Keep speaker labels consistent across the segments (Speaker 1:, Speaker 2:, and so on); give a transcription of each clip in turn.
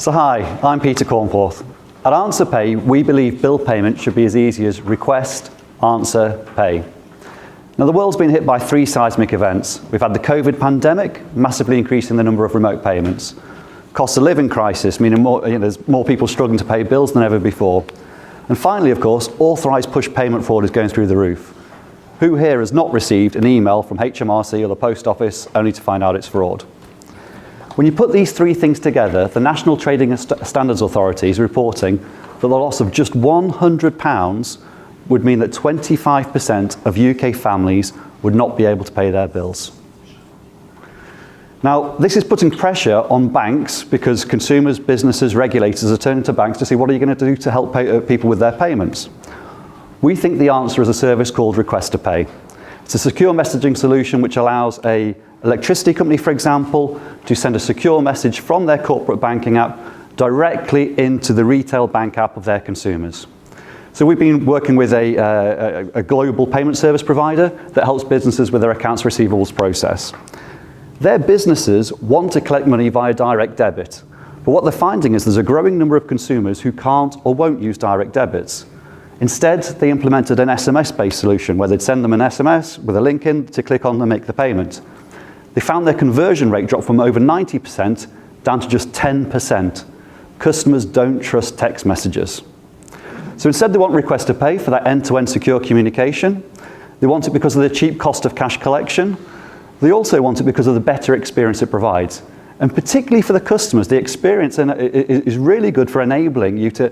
Speaker 1: So hi, I'm Peter Cornforth. At AnswerPay, we believe bill payment should be as easy as request, answer, pay. Now the world's been hit by three seismic events. We've had the COVID pandemic, massively increasing the number of remote payments. Cost of living crisis, meaning there's more people struggling to pay bills than ever before. And finally, of course, authorised push payment fraud is going through the roof. Who here has not received an email from HMRC or the post office only to find out it's fraud? When you put these three things together, the National Trading Standards Authority is reporting that the loss of just £100 would mean that 25% of UK families would not be able to pay their bills. Now, this is putting pressure on banks because consumers, businesses, regulators are turning to banks to see what are you going to do to help people with their payments. We think the answer is a service called Request to Pay. It's a secure messaging solution which allows an electricity company, for example, to send a secure message from their corporate banking app directly into the retail bank app of their consumers. So we've been working with a global payment service provider that helps businesses with their accounts receivables process. Their businesses want to collect money via direct debit, but what they're finding is there's a growing number of consumers who can't or won't use direct debits. Instead, they implemented an SMS-based solution where they'd send them an SMS with a link in to click on and make the payment. They found their conversion rate dropped from over 90% down to just 10%. Customers don't trust text messages. So instead they want Request to Pay for that end-to-end secure communication. They want it because of the cheap cost of cash collection. They also want it because of the better experience it provides. And particularly for the customers, the experience is really good for enabling you to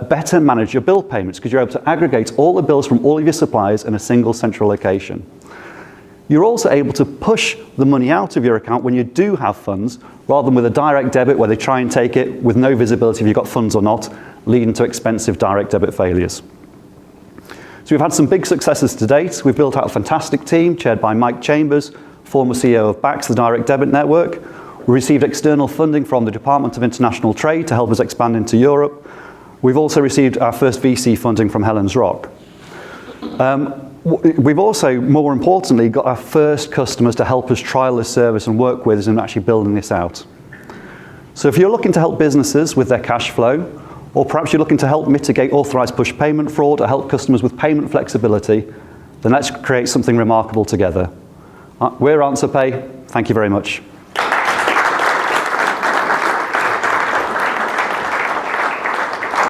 Speaker 1: better manage your bill payments because you're able to aggregate all the bills from all of your suppliers in a single central location. You're also able to push the money out of your account when you do have funds, rather than with a direct debit where they try and take it with no visibility if you've got funds or not, leading to expensive direct debit failures. So we've had some big successes to date. We've built out a fantastic team chaired by Mike Chambers, former CEO of BACS, the direct debit network. We received external funding from the Department of International Trade to help us expand into Europe. We've also received our first VC funding from Helen's Rock. We've also, more importantly, got our first customers to help us trial this service and work with us in actually building this out. So if you're looking to help businesses with their cash flow, or perhaps you're looking to help mitigate authorised push payment fraud or help customers with payment flexibility, then let's create something remarkable together. We're AnswerPay. Thank you very much.